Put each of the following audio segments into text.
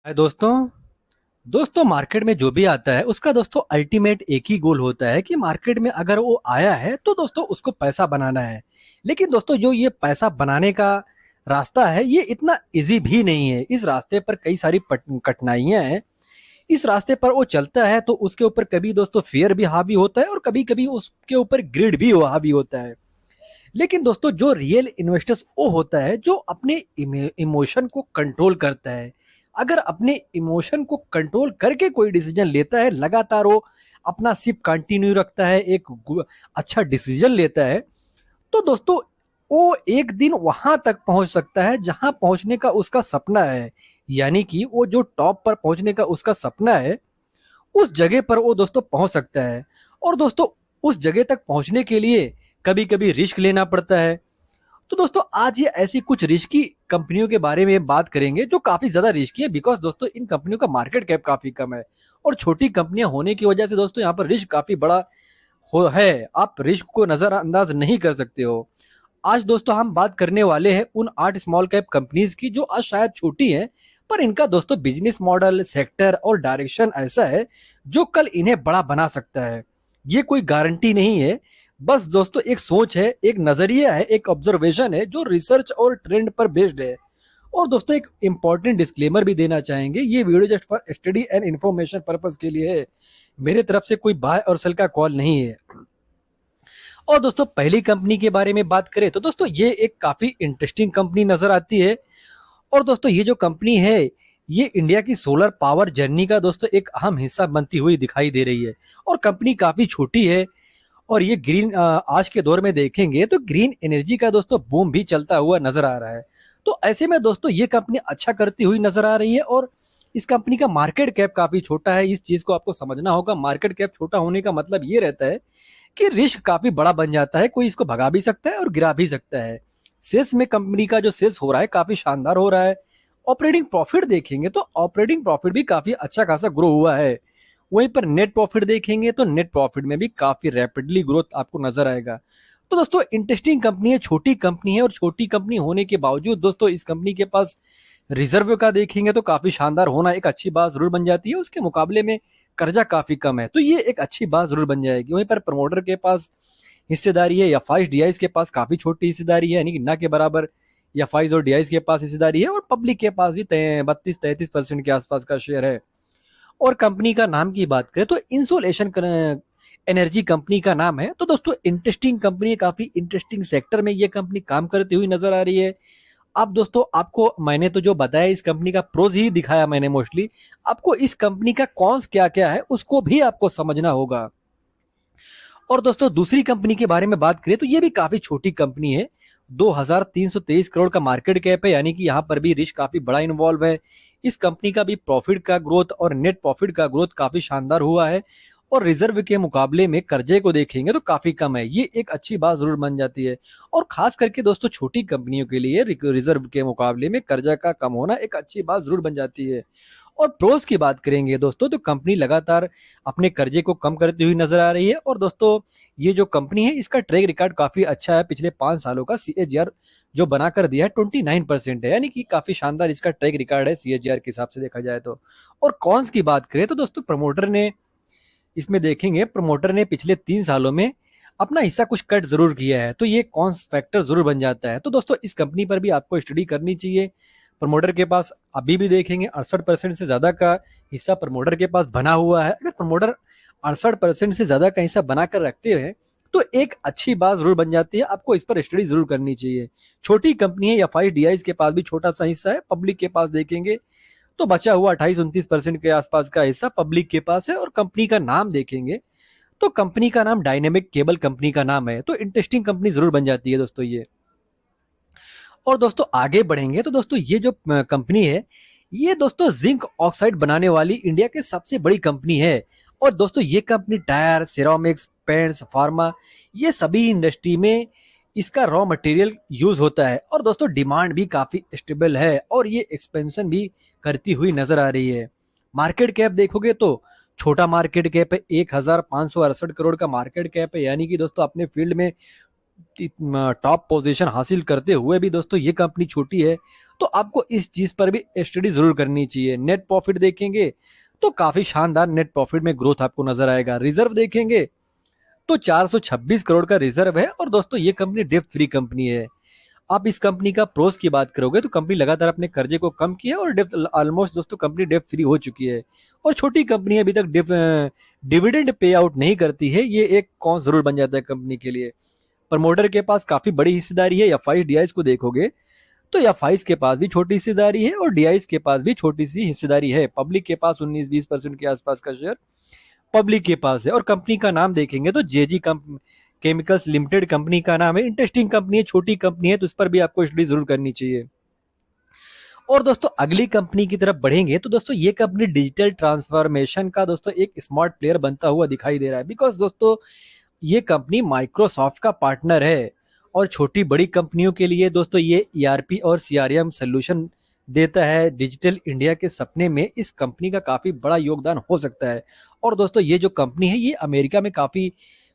हाय दोस्तों। दोस्तों मार्केट में जो भी आता है उसका दोस्तों अल्टीमेट एक ही गोल होता है कि मार्केट में अगर वो आया है तो दोस्तों उसको पैसा बनाना है। लेकिन दोस्तों जो ये पैसा बनाने का रास्ता है ये इतना इजी भी नहीं है। इस रास्ते पर कई सारी कठिनाइयां हैं। इस रास्ते पर वो चलता है तो उसके ऊपर कभी दोस्तों फियर भी हावी होता है और कभी कभी उसके ऊपर ग्रिड भी हावी होता है। लेकिन दोस्तों जो रियल इन्वेस्टर्स वो होता है जो अपने इमोशन को कंट्रोल करता है। अगर अपने इमोशन को कंट्रोल करके कोई डिसीजन लेता है, लगातार वो अपना सिप कंटिन्यू रखता है, अच्छा डिसीजन लेता है, तो दोस्तों वो एक दिन वहां तक पहुंच सकता है जहां पहुंचने का उसका सपना है। यानी कि वो जो टॉप पर पहुंचने का उसका सपना है उस जगह पर वो दोस्तों पहुंच सकता है। और दोस्तों उस जगह तक पहुंचने के लिए कभी कभी रिस्क लेना पड़ता है। तो दोस्तों आज ये ऐसी कुछ रिस्की कंपनियों के बारे में बात करेंगे जो काफी ज्यादा रिस्की है, बिकॉज दोस्तों इन कंपनियों का मार्केट कैप काफी कम है और छोटी कंपनियां होने की वजह से दोस्तों यहाँ पर रिस्क काफी बड़ा हो है। आप रिस्क को नजरअंदाज नहीं कर सकते हो। आज दोस्तों हम बात करने वाले हैं उन 8 स्मॉल कैप कंपनीज की जो आज शायद छोटी हैं, पर इनका दोस्तों बिजनेस मॉडल, सेक्टर और डायरेक्शन ऐसा है जो कल इन्हें बड़ा बना सकता है। ये कोई गारंटी नहीं है, बस दोस्तों एक सोच है, एक नजरिया है, एक ऑब्जर्वेशन है जो रिसर्च और ट्रेंड पर बेस्ड है। और दोस्तों एक इंपॉर्टेंट डिस्क्लेमर भी देना चाहेंगे, ये video just for study and information purpose के लिए है, मेरे तरफ से कोई बाय और सेल का कॉल नहीं है। और दोस्तों पहली कंपनी के बारे में बात करें तो दोस्तों ये एक काफी इंटरेस्टिंग कंपनी नजर आती है। और दोस्तों ये जो कंपनी है ये इंडिया की सोलर पावर जर्नी का दोस्तों एक अहम हिस्सा बनती हुई दिखाई दे रही है। और कंपनी काफी छोटी है और ये आज के दौर में देखेंगे तो ग्रीन एनर्जी का दोस्तों बूम भी चलता हुआ नजर आ रहा है। तो ऐसे में दोस्तों ये कंपनी अच्छा करती हुई नजर आ रही है और इस कंपनी का मार्केट कैप काफी छोटा है। इस चीज को आपको समझना होगा, मार्केट कैप छोटा होने का मतलब ये रहता है कि रिस्क काफी बड़ा बन जाता है, कोई इसको भगा भी सकता है और गिरा भी सकता है। सेल्स में कंपनी का जो सेल्स हो रहा है काफी शानदार हो रहा है। ऑपरेटिंग प्रॉफिट देखेंगे तो ऑपरेटिंग प्रॉफिट भी काफी अच्छा खासा ग्रो हुआ है। वहीं पर नेट प्रॉफिट देखेंगे तो नेट प्रॉफिट में भी काफी रैपिडली ग्रोथ आपको नजर आएगा। तो दोस्तों इंटरेस्टिंग कंपनी है, छोटी कंपनी है और छोटी कंपनी होने के बावजूद दोस्तों इस कंपनी के पास रिजर्व का देखेंगे तो काफी शानदार होना एक अच्छी बात जरूर बन जाती है। उसके मुकाबले में कर्जा काफी कम है तो ये एक अच्छी बात जरूर बन जाएगी। वहीं पर प्रमोटर के पास हिस्सेदारी है या फाइज डीआईज के पास काफी छोटी हिस्सेदारी है, यानी कि ना के बराबर या फाइज और डीआईज के पास हिस्सेदारी है। और पब्लिक के पास भी 32-33% के आसपास का शेयर है। और कंपनी का नाम की बात करें तो इंसोलेशन एनर्जी कंपनी का नाम है। तो दोस्तों इंटरेस्टिंग कंपनी है, काफी इंटरेस्टिंग सेक्टर में ये कंपनी काम करती हुई नजर आ रही है। अब दोस्तों आपको मैंने तो जो बताया इस कंपनी का प्रोज ही दिखाया मैंने मोस्टली, आपको इस कंपनी का कॉन्स क्या क्या है उसको भी आपको समझना होगा। और दोस्तों दूसरी कंपनी के बारे में बात करें तो ये भी काफी छोटी कंपनी है, 2323 करोड़ का मार्केट कैप है, यानी कि यहाँ पर भी रिस्क काफी बड़ा इन्वॉल्व है। इस कंपनी का भी प्रॉफिट का ग्रोथ और नेट प्रॉफिट का ग्रोथ काफी शानदार हुआ है और रिजर्व के मुकाबले में कर्जे को देखेंगे तो काफी कम है। ये एक अच्छी बात जरूर बन जाती है। और खास करके दोस्तों छोटी कंपनियों के लिए रिजर्व के मुकाबले में कर्जा का कम होना एक अच्छी बात जरूर बन जाती है। और प्रोस की बात करेंगे दोस्तों तो कंपनी लगातार अपने कर्जे को कम करती हुई नजर आ रही है। और दोस्तों ये जो कंपनी है इसका ट्रैक रिकॉर्ड काफी अच्छा है, पिछले 5 सालों का सीएजीआर जो बना कर दिया है 29% है, यानी कि काफी शानदार इसका ट्रैक रिकॉर्ड है सीएजीआर के हिसाब से देखा जाए तो। और कॉन्स की बात करें तो दोस्तों प्रमोटर ने इसमें देखेंगे, प्रमोटर ने पिछले 3 सालों में अपना हिस्सा कुछ कट जरूर किया है तो ये कॉन्स फैक्टर जरूर बन जाता है। तो दोस्तों इस कंपनी पर भी आपको स्टडी करनी चाहिए। प्रमोटर के पास अभी भी देखेंगे 68% से ज्यादा का हिस्सा प्रमोटर के पास बना हुआ है। अगर प्रमोटर 68% से ज्यादा का हिस्सा बनाकर रखते हैं तो एक अच्छी बात जरूर बन जाती है, आपको इस पर स्टडी जरूर करनी चाहिए। छोटी कंपनी है या 5 डीआईज के पास भी छोटा सा हिस्सा है, पब्लिक के पास देखेंगे तो बचा हुआ 28-29% के आसपास का हिस्सा पब्लिक के पास है। और कंपनी का नाम देखेंगे तो कंपनी का नाम डायनेमिक केबल कंपनी का नाम है, तो इंटरेस्टिंग कंपनी जरूर बन जाती है दोस्तों ये। और दोस्तों आगे बढ़ेंगे तो दोस्तों ये जो कंपनी है ये दोस्तों जिंक ऑक्साइड बनाने वाली इंडिया की सबसे बड़ी कंपनी है। और दोस्तों ये company tyre, ceramics, paints, pharma, ये सभी इंडस्ट्री में इसका रॉ मटेरियल यूज होता है। और दोस्तों डिमांड भी काफी स्टेबल है और ये एक्सपेंशन भी करती हुई नजर आ रही है। मार्केट कैप देखोगे तो छोटा मार्केट कैप है, 1568 करोड़ का मार्केट कैप है, यानी कि दोस्तों अपने फील्ड में टॉप पोजीशन हासिल करते हुए भी दोस्तों ये कंपनी छोटी है, तो आपको इस चीज पर भी स्टडी जरूर करनी चाहिए। नेट प्रॉफिट देखेंगे तो काफी शानदार नेट प्रॉफिट में ग्रोथ आपको नजर आएगा। रिजर्व देखेंगे तो 426 करोड़ का रिजर्व है, और दोस्तों ये कंपनी डेब्ट फ्री कंपनी है। आप इस कंपनी का प्रोस की बात करोगे तो कंपनी लगातार अपने कर्जे को कम किया और डेब्ट ऑलमोस्ट दोस्तों कंपनी डेब्ट फ्री हो चुकी है, और छोटी कंपनी अभी तक डिविडेंड पे आउट नहीं करती है। ये एक कौन जरूर बन जाता है कंपनी के लिए। प्रमोटर के पास काफी बड़ी हिस्सेदारी है। एफ आई डीआईस को देखोगे तो एफ आई के पास भी छोटी हिस्सेदारी है और डीआईस के पास भी छोटी सी हिस्सेदारी है। पब्लिक के पास 19-20% के आसपास का शेयर पब्लिक के पास है। और कंपनी का नाम देखेंगे तो जेजी केमिकल्स लिमिटेड कंपनी का नाम है। इंटरेस्टिंग कंपनी है, छोटी कंपनी है, तो इस पर भी आपको स्टडी जरूर करनी चाहिए। और दोस्तों अगली कंपनी की तरफ बढ़ेंगे तो दोस्तों ये कंपनी डिजिटल ट्रांसफॉर्मेशन का दोस्तों एक स्मार्ट प्लेयर बनता हुआ दिखाई दे रहा है, बिकॉज दोस्तों ये कंपनी माइक्रोसॉफ्ट का पार्टनर है। और छोटी बड़ी कंपनियों के लिए दोस्तों ये ईआरपी और सीआरएम सोल्यूशन देता है। डिजिटल इंडिया के सपने में इस कंपनी का काफी बड़ा योगदान हो सकता है। और दोस्तों ये जो कंपनी है ये अमेरिका में काफी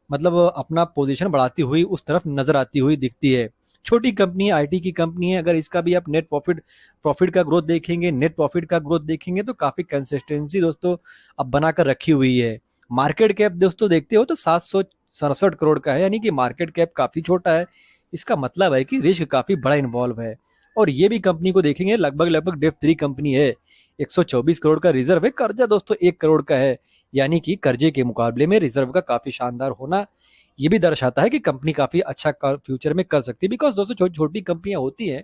मतलब अपना पोजीशन बढ़ाती हुई उस तरफ नजर आती हुई दिखती है। छोटी कंपनी है, आईटी की कंपनी है। अगर इसका भी आप नेट प्रॉफिट का ग्रोथ देखेंगे, नेट प्रॉफिट का ग्रोथ देखेंगे तो काफी कंसिस्टेंसी दोस्तों अब बनाकर रखी हुई है। मार्केट कैप दोस्तों देखते हो तो 767 करोड़ का है, यानी कि मार्केट कैप काफी छोटा है। इसका मतलब है कि रिस्क काफी बड़ा इन्वॉल्व है। और ये भी कंपनी को देखेंगे लगभग डेब्ट फ्री कंपनी है। 124 करोड़ का रिजर्व है। कर्जा दोस्तों 1 करोड़ का है, यानी कि कर्जे के मुकाबले में रिजर्व का काफी शानदार होना ये भी दर्शाता है कि कंपनी काफी अच्छा फ्यूचर में कर सकती है। बिकॉज दोस्तों छोटी कंपनियां होती हैं,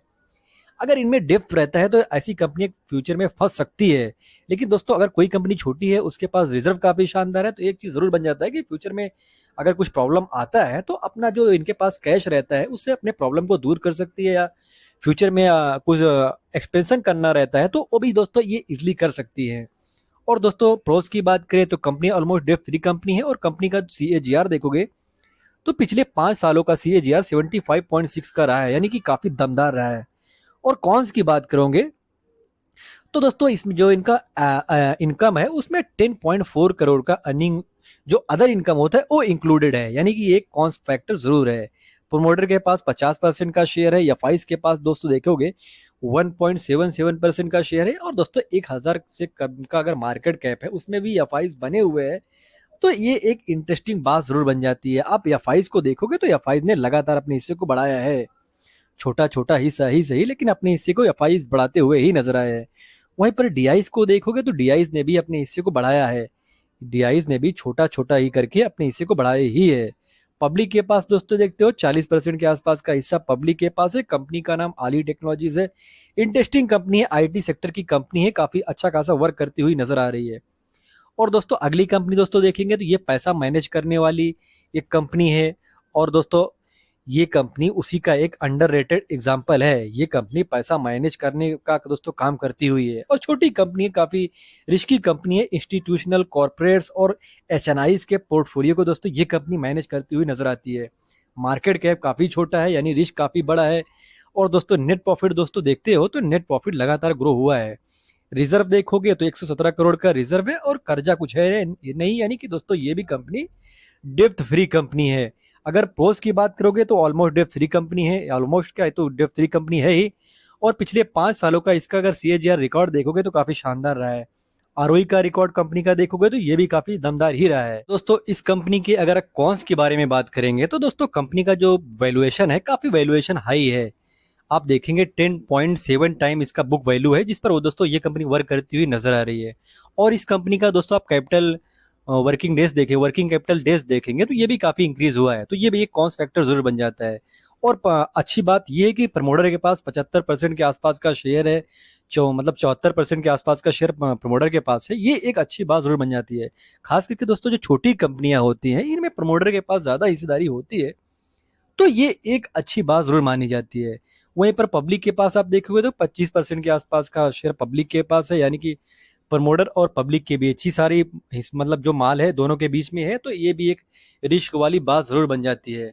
अगर इनमें डेप्थ रहता है तो ऐसी कंपनी फ्यूचर में फंस सकती है। लेकिन दोस्तों अगर कोई कंपनी छोटी है, उसके पास रिजर्व काफी शानदार है, तो एक चीज जरूर बन जाता है कि फ्यूचर में अगर कुछ प्रॉब्लम आता है तो अपना जो इनके पास कैश रहता है उससे अपने प्रॉब्लम को दूर कर सकती है, या फ्यूचर में कुछ एक्सपेंशन करना रहता है तो वो भी दोस्तों ये इजिली कर सकती है। और दोस्तों प्रोस की बात करें तो कंपनी ऑलमोस्ट डेब्ट फ्री कंपनी है। और कंपनी का सीएजीआर देखोगे तो पिछले 5 सालों का सीएजीआर 75.6 का रहा है, यानी कि काफी दमदार रहा है। और कॉन्स की बात करोगे तो दोस्तों इसमें जो इनका इनकम है उसमें 10.4 करोड़ का अर्निंग जो अदर इनकम होता है वो इंक्लूडेड है, यानी कि एक कॉन्स फैक्टर जरूर है। प्रोमोटर के पास 50% का शेयर है। एफआईस के पास दोस्तों देखोगे 1.77% का शेयर है। और दोस्तों 1000 से कम का अगर मार्केट कैप है उसमें भी एफआईस बने हुए हैं, तो ये एक इंटरेस्टिंग बात जरूर बन जाती है। आप एफआईस को देखोगे तो एफआईस ने लगातार अपने हिस्से को बढ़ाया है। छोटा छोटा हिस्सा ही सही, लेकिन अपने हिस्से को एफआईस बढ़ाते हुए ही नजर आए हैं। वहीं पर डीआईस को देखोगे तो डीआईस ने भी अपने हिस्से को बढ़ाया है। डीआईस ने भी छोटा छोटा ही करके अपने हिस्से को बढ़ाया ही है। पब्लिक के पास दोस्तों देखते हो 40% के आसपास का हिस्सा पब्लिक के पास है। कंपनी का नाम आली टेक्नोलॉजीज है। इंटरेस्टिंग कंपनी है, आईटी सेक्टर की कंपनी है, काफी अच्छा खासा वर्क करती हुई नजर आ रही है। और दोस्तों अगली कंपनी दोस्तों देखेंगे तो ये पैसा मैनेज करने वाली एक कंपनी है। और दोस्तों ये कंपनी उसी का एक अंडररेटेड एग्जांपल है। ये कंपनी पैसा मैनेज करने का दोस्तों काम करती हुई है, और छोटी कंपनी है, काफी रिस्की कंपनी है। इंस्टीट्यूशनल कॉर्पोरेट्स और एचएनआईज के पोर्टफोलियो को दोस्तों ये कंपनी मैनेज करती हुई नजर आती है। मार्केट कैप काफी छोटा है, यानी रिस्क काफी बड़ा है। और दोस्तों नेट प्रॉफिट दोस्तों देखते हो तो नेट प्रॉफिट लगातार ग्रो हुआ है। रिजर्व देखोगे तो 117 करोड़ का रिजर्व है, और कर्जा कुछ है नहीं, यानी कि दोस्तों ये भी कंपनी डेब्ट फ्री कंपनी है। अगर प्रोस की बात करोगे तो ऑलमोस्ट डेब्ट फ्री कंपनी है। ऑलमोस्ट क्या है, तो डेब्ट फ्री कंपनी है ही। और पिछले 5 सालों का इसका अगर सीएजीआर रिकॉर्ड देखोगे तो काफी शानदार रहा है। आरओई का रिकॉर्ड कंपनी का देखोगे तो ये भी काफी दमदार ही रहा है। दोस्तों इस कंपनी के अगर कॉन्स के बारे में बात करेंगे तो दोस्तों कंपनी का जो वैल्यूएशन है काफी वैल्यूएशन हाई है। आप देखेंगे 10.7 टाइम इसका बुक वैल्यू है, जिस पर वो दोस्तों ये कंपनी वर्क करती हुई नजर आ रही है। और इस कंपनी का दोस्तों आप कैपिटल वर्किंग डेज देखें, वर्किंग कैपिटल डेज देखेंगे तो ये भी काफी इंक्रीज हुआ है, तो ये भी एक कॉस्ट फैक्टर जरूर बन जाता है। और अच्छी बात ये है कि प्रमोटर के पास 75% के आसपास का शेयर है। मतलब 74% के आसपास का शेयर प्रमोटर के पास है। ये एक अच्छी बात जरूर बन जाती है। खास करके दोस्तों जो छोटी कंपनियां होती हैं इनमें प्रमोटर के पास ज्यादा हिस्सेदारी होती है, तो ये एक अच्छी बात जरूर मानी जाती है। वहीं पर पब्लिक के पास आप देखोगे तो 25% के आसपास का शेयर पब्लिक के पास है, यानी कि प्रमोटर और पब्लिक के बीच ही सारी मतलब जो माल है दोनों के बीच में है, तो ये भी एक रिस्क वाली बात जरूर बन जाती है।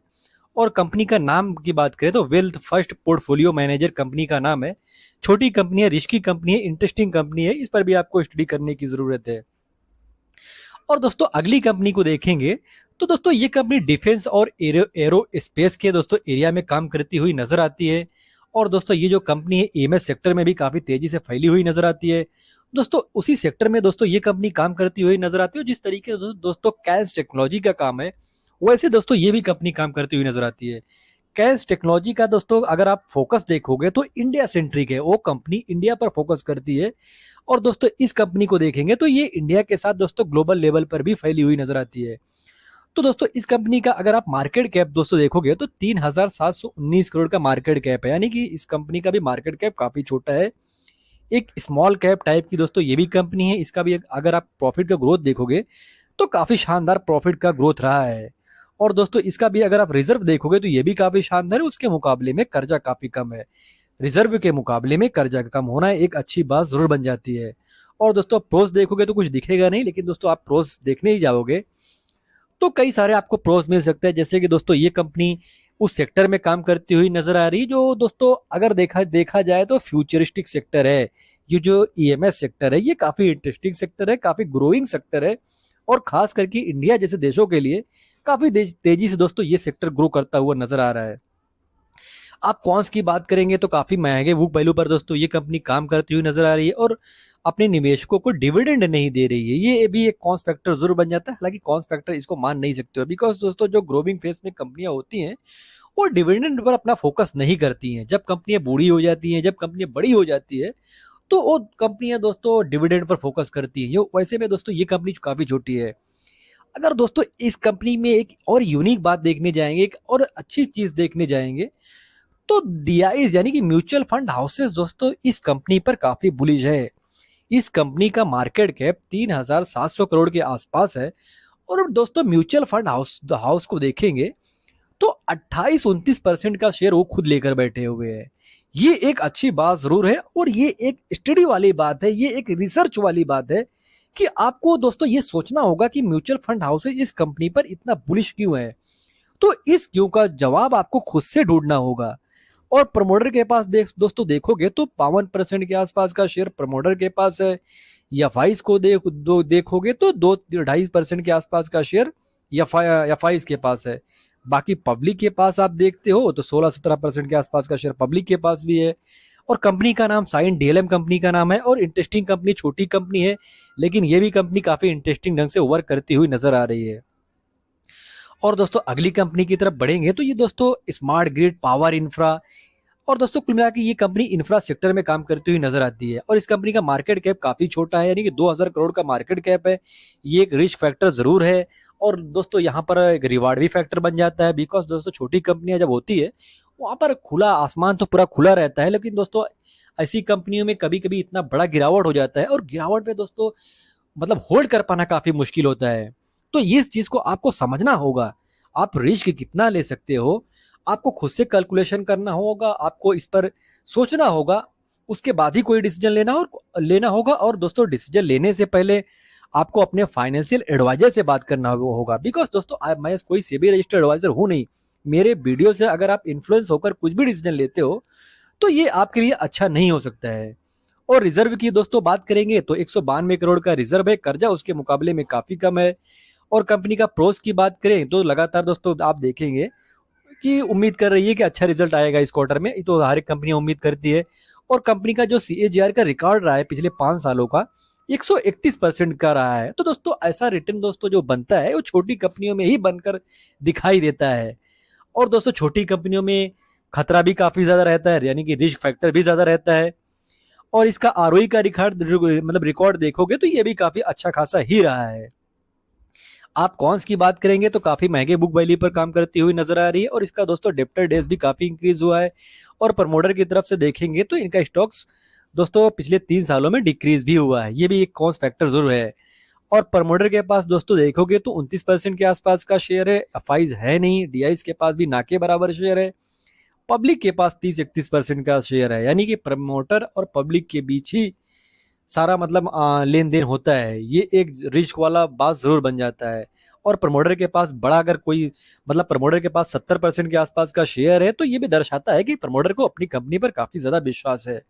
और कंपनी का नाम की बात करें तो wealth first portfolio manager company का नाम है। छोटी कंपनी है, रिस्की कंपनी है, इंटरेस्टिंग कंपनी है, इस पर भी आपको स्टडी करने की जरूरत है। और दोस्तों अगली कंपनी को देखेंगे तो दोस्तों ये कंपनी डिफेंस और एरो स्पेस के दोस्तों एरिया में काम करती हुई नजर आती है। और दोस्तों ये जो कंपनी है ईएमएस सेक्टर में भी काफी तेजी से फैली हुई नजर आती है। दोस्तों उसी सेक्टर में दोस्तों ये कंपनी काम करती हुई नजर आती है। जिस तरीके से दोस्तों कैस टेक्नोलॉजी का काम है, वैसे दोस्तों ये भी कंपनी काम करती हुई नजर आती है। कैस टेक्नोलॉजी का दोस्तों अगर आप फोकस देखोगे तो इंडिया सेंट्रिक है, वो कंपनी इंडिया पर फोकस करती है। और दोस्तों इस कंपनी को देखेंगे तो ये इंडिया के साथ दोस्तों ग्लोबल लेवल पर भी फैली हुई नजर आती है। तो दोस्तों इस कंपनी का अगर आप मार्केट कैप दोस्तों देखोगे तो 3,719 करोड़ का मार्केट कैप है, यानी कि इस कंपनी का भी मार्केट कैप काफी छोटा है। एक स्मॉल कैप टाइप की दोस्तों ये भी कंपनी है। इसका भी अगर आप प्रॉफिट का ग्रोथ देखोगे तो काफी शानदार प्रॉफिट का ग्रोथ रहा है। और दोस्तों इसका भी अगर आप रिजर्व देखोगे तो ये भी काफी शानदार है। उसके मुकाबले में कर्जा काफी कम है। रिजर्व के मुकाबले में कर्जा कम होना एक अच्छी बात जरूर बन जाती है। और दोस्तों प्रोस देखोगे तो कुछ दिखेगा नहीं, लेकिन दोस्तों आप प्रोस देखने ही जाओगे तो कई सारे आपको प्रोस मिल सकते हैं। जैसे कि दोस्तों ये कंपनी उस सेक्टर में काम करती हुई नजर आ रही है जो दोस्तों अगर देखा देखा जाए तो फ्यूचरिस्टिक सेक्टर है। ये जो ईएमएस सेक्टर है ये काफी इंटरेस्टिंग सेक्टर है, काफी ग्रोइंग सेक्टर है। और खास करके इंडिया जैसे देशों के लिए काफी तेजी से दोस्तों ये सेक्टर ग्रो करता हुआ नजर आ रहा है। आप कॉन्स की बात करेंगे तो काफी महंगे बुक वैल्यू पर दोस्तों ये कंपनी काम करती हुई नजर आ रही है और अपने निवेशकों को डिविडेंड नहीं दे रही है। ये भी एक कॉन्स फैक्टर जरूर बन जाता है। हालांकि कॉन्स फैक्टर इसको मान नहीं सकते हो, बिकॉज दोस्तों जो ग्रोइंग फेस में कंपनियां होती हैं वो डिविडेंड पर अपना फोकस नहीं करती हैं। जब कंपनियां बूढ़ी हो जाती हैं, जब कंपनियां बड़ी हो जाती है तो वो कंपनियां दोस्तों डिविडेंड पर फोकस करती हैं। ये वैसे में दोस्तों ये कंपनी काफी छोटी है। अगर दोस्तों इस कंपनी में एक और यूनिक बात देखने जाएंगे, एक और अच्छी चीज देखने जाएंगे, तो डीआईज यानी कि म्यूचुअल फंड हाउसेस दोस्तों इस कंपनी पर काफी बुलिश है। इस कंपनी का मार्केट कैप 3,700 करोड़ के आसपास है। और दोस्तों म्यूचुअल फंड हाउस को देखेंगे तो 28-29% का शेयर वो खुद लेकर बैठे हुए हैं। ये एक अच्छी बात जरूर है और ये एक स्टडी वाली बात है, ये एक रिसर्च वाली बात है कि आपको दोस्तों ये सोचना होगा कि म्यूचुअल फंड हाउसेज इस कंपनी पर इतना बुलिश क्यों है। तो इस क्यों का जवाब आपको खुद से ढूंढना होगा। और प्रमोटर के पास दोस्तों देखोगे तो 52% के आसपास का शेयर प्रमोटर के पास है। एफआईज को देखोगे तो 2-2.5% के आसपास का शेयर एफआईज के पास है। बाकी पब्लिक के पास आप देखते हो तो 16-17% के आसपास का शेयर पब्लिक के पास भी है। और कंपनी का नाम साइन डीएलएम कंपनी का नाम है और इंटरेस्टिंग कंपनी, छोटी कंपनी है लेकिन ये भी कंपनी काफी इंटरेस्टिंग ढंग से वर्क करती हुई नजर आ रही है। और दोस्तों अगली कंपनी की तरफ बढ़ेंगे तो ये दोस्तों स्मार्ट ग्रिड पावर इंफ्रा। और दोस्तों कुल मिला के ये कंपनी इंफ्रा सेक्टर में काम करती हुई नजर आती है। और इस कंपनी का मार्केट कैप काफी छोटा है, यानी कि 2,000 करोड़ का मार्केट कैप है। ये एक रिस्क फैक्टर जरूर है। और दोस्तों यहाँ पर एक रिवार्ड भी फैक्टर बन जाता है, बिकॉज दोस्तों छोटी कंपनियां जब होती है वहां पर खुला आसमान तो पूरा खुला रहता है, लेकिन दोस्तों ऐसी कंपनियों में कभी कभी इतना बड़ा गिरावट हो जाता है और गिरावट में दोस्तों मतलब होल्ड कर पाना काफी मुश्किल होता है। तो इस चीज को आपको समझना होगा। आप रिस्क कितना ले सकते हो, आपको खुद से कैलकुलेशन करना होगा, आपको इस पर सोचना होगा, उसके बाद ही कोई डिसीजन लेना होगा। और दोस्तों डिसीजन लेने से पहले आपको अपने फाइनेंशियल एडवाइजर से बात करना होगा, बिकॉज दोस्तों मैं कोई सेबी रजिस्टर्ड एडवाइजर हूं नहीं। मेरे वीडियो से अगर आप इन्फ्लुएंस होकर कुछ भी डिसीजन लेते हो तो ये आपके लिए अच्छा नहीं हो सकता है। और रिजर्व की दोस्तों बात करेंगे तो 192 करोड़ का रिजर्व है, कर्जा उसके मुकाबले में काफी कम है। और कंपनी का प्रोस की बात करें तो लगातार दोस्तों आप देखेंगे कि उम्मीद कर रही है कि अच्छा रिजल्ट आएगा इस क्वार्टर में, तो हर एक कंपनी उम्मीद करती है। और कंपनी का जो सीएजीआर का रिकॉर्ड रहा है पिछले 5 सालों का 131% का रहा है। तो दोस्तों ऐसा रिटर्न दोस्तों जो बनता है वो छोटी कंपनियों में ही बनकर दिखाई देता है। और दोस्तों छोटी कंपनियों में खतरा भी काफी ज्यादा रहता है, यानी कि रिस्क फैक्टर भी ज्यादा रहता है। और इसका आरओई का रिकॉर्ड देखोगे तो ये भी काफी अच्छा खासा ही रहा है। आप कॉन्स की बात करेंगे तो काफी महंगे बुक वैल्यू पर काम करती हुई नजर आ रही है और इसका दोस्तों डेप्टर डेज भी काफी इंक्रीज हुआ है। और प्रमोटर की तरफ से देखेंगे तो इनका स्टॉक्स दोस्तों पिछले 3 सालों में डिक्रीज भी हुआ है, ये भी एक कॉन्स फैक्टर जरूर है। और प्रमोटर के पास दोस्तों देखोगे तो 29% के आसपास का शेयर है, एफआईज है नहीं, डीआईज के पास भी ना के बराबर शेयर है, पब्लिक के पास 30-31% का शेयर है, यानी कि प्रमोटर और पब्लिक के बीच ही सारा मतलब लेन देन होता है। ये एक रिस्क वाला बात जरूर बन जाता है। और प्रमोटर के पास बड़ा अगर कोई मतलब प्रमोटर के पास 70% के आसपास का शेयर है तो ये भी दर्शाता है कि प्रमोटर को अपनी कंपनी पर काफी ज्यादा विश्वास है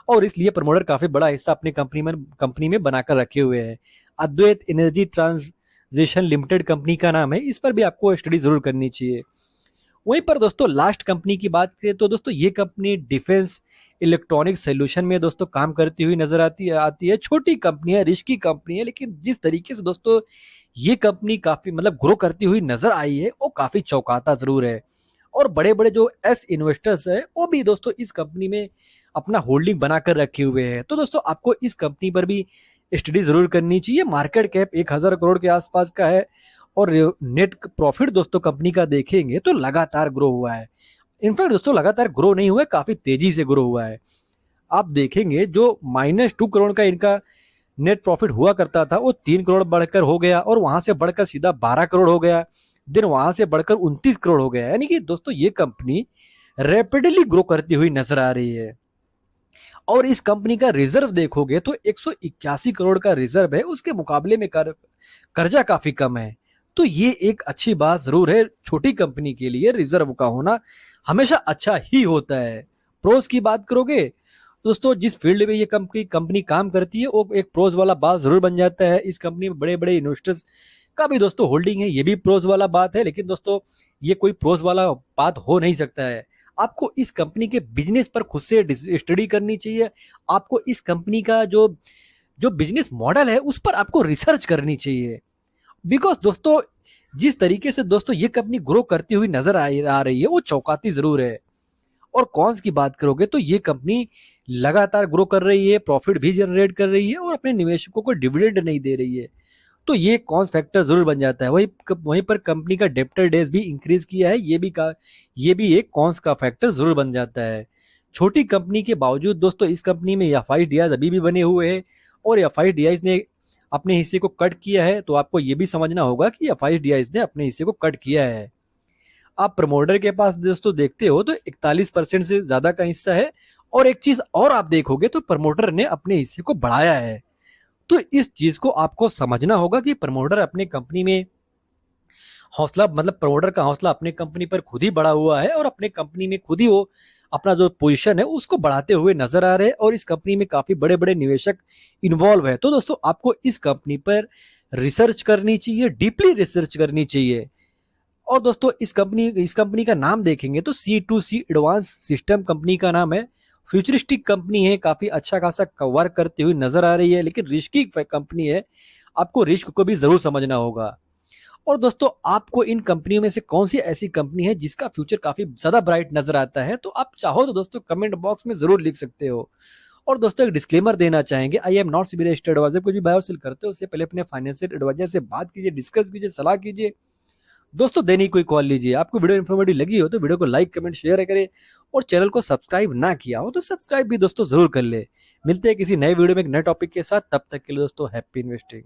और इसलिए प्रमोटर काफी बड़ा हिस्सा अपनी कंपनी में बनाकर रखे हुए हैं। अद्वैत एनर्जी जेशन लिमिटेड कंपनी का नाम है, इस पर भी आपको स्टडी जरूर करनी चाहिए। वहीं पर दोस्तों लास्ट कंपनी की बात करें तो दोस्तों ये कंपनी डिफेंस इलेक्ट्रॉनिक सोल्यूशन में दोस्तों काम करती हुई नजर आती है। छोटी कंपनी है, रिस्की कंपनी है, लेकिन जिस तरीके से दोस्तों ये कंपनी काफी मतलब ग्रो करती हुई नजर आई है वो काफी चौंकाता जरूर है। और बड़े बड़े जो एस इन्वेस्टर्स है वो भी दोस्तों इस कंपनी में अपना होल्डिंग बनाकर रखे हुए हैं। तो दोस्तों आपको इस कंपनी पर भी स्टडी जरूर करनी चाहिए। मार्केट कैप 1000 करोड़ के आसपास का है और नेट प्रॉफिट दोस्तों कंपनी का देखेंगे तो लगातार ग्रो हुआ है। इनफैक्ट दोस्तों लगातार ग्रो नहीं हुआ है, काफी तेजी से ग्रो हुआ है। आप देखेंगे जो -2 करोड़ का इनका नेट प्रॉफिट हुआ करता था वो 3 करोड़ बढ़कर हो गया और वहां से बढ़कर सीधा 12 करोड़ हो गया, देन वहां से बढ़कर 29 करोड़ हो गया। यानी कि दोस्तों ये कंपनी रैपिडली ग्रो करती हुई नजर आ रही है। और इस कंपनी का रिजर्व देखोगे तो 181 करोड़ का रिजर्व है, उसके मुकाबले में कर्जा काफी कम है। तो ये एक अच्छी बात जरूर है, छोटी कंपनी के लिए रिजर्व का होना हमेशा अच्छा ही होता है। प्रोज की बात करोगे दोस्तों, जिस फील्ड में ये कंपनी काम करती है वो एक प्रोज वाला बात जरूर बन जाता है। इस कंपनी में बड़े बड़े इन्वेस्टर्स का भी दोस्तों होल्डिंग है, ये भी प्रोज वाला बात है। लेकिन दोस्तों ये कोई प्रोज वाला बात हो नहीं सकता है। आपको इस कंपनी के बिजनेस पर खुद से स्टडी करनी चाहिए। आपको इस कंपनी का जो जो बिजनेस मॉडल है उस पर आपको रिसर्च करनी चाहिए। बिकॉज दोस्तों जिस तरीके से दोस्तों ये कंपनी ग्रो करती हुई नजर आ रही है वो चौंकाती जरूर है। और कॉन्स की बात करोगे तो ये कंपनी लगातार ग्रो कर रही है, प्रॉफिट भी जनरेट कर रही है और अपने निवेशकों को डिविडेंड नहीं दे रही है। तो ये कॉन्स फैक्टर जरूर बन जाता है। वहीं पर कंपनी का डेब्टर डेज भी इंक्रीज किया है, ये भी एक कॉन्स का फैक्टर जरूर बन जाता है। छोटी कंपनी के बावजूद दोस्तों इस कंपनी में एफआईडीआईज अभी भी बने हुए हैं और एफआईडीआईज ने अपने हिस्से को कट किया है। तो आपको ये भी समझना होगा कि एफआईडीआईज ने अपने हिस्से को कट किया है। आप प्रमोटर के पास दोस्तों देखते हो तो 41% से ज्यादा का हिस्सा है। और एक चीज और आप देखोगे तो प्रमोटर ने अपने हिस्से को बढ़ाया है। तो इस चीज को आपको समझना होगा कि प्रमोटर अपने कंपनी में हौसला मतलब प्रमोटर का हौसला अपने कंपनी पर खुद ही बढ़ा हुआ है और अपने कंपनी में खुद ही वो अपना जो पोजीशन है उसको बढ़ाते हुए नजर आ रहे हैं। और इस कंपनी में काफी बड़े बड़े निवेशक इन्वॉल्व है। तो दोस्तों आपको इस कंपनी पर रिसर्च करनी चाहिए, डीपली रिसर्च करनी चाहिए। और दोस्तों इस कंपनी का नाम देखेंगे तो C2C एडवांस सिस्टम कंपनी का नाम है। फ्यूचरिस्टिक कंपनी है, काफी अच्छा खासा वर्क करती हुई नजर आ रही है, लेकिन रिस्की कंपनी है, आपको रिस्क को भी जरूर समझना होगा। और दोस्तों आपको इन कंपनियों में से कौन सी ऐसी कंपनी है जिसका फ्यूचर काफी ज्यादा ब्राइट नजर आता है, तो आप चाहो तो दोस्तों कमेंट बॉक्स में जरूर लिख सकते हो। और दोस्तों एक डिस्क्लेमर देना चाहेंगे, I am not SEBI registered adviser. कुछ भी बाय और सेल करते हो उससे पहले अपने फाइनेंशियल एडवाइजर से बात कीजिए, डिस्कस कीजिए, सलाह कीजिए। दोस्तों देने की कोई कॉल लीजिए। आपको वीडियो इन्फॉर्मेटिव लगी हो तो वीडियो को लाइक कमेंट शेयर करें और चैनल को सब्सक्राइब ना किया हो तो सब्सक्राइब भी दोस्तों जरूर कर ले। मिलते हैं किसी नए वीडियो में एक नए टॉपिक के साथ, तब तक के लिए दोस्तों हैप्पी इन्वेस्टिंग।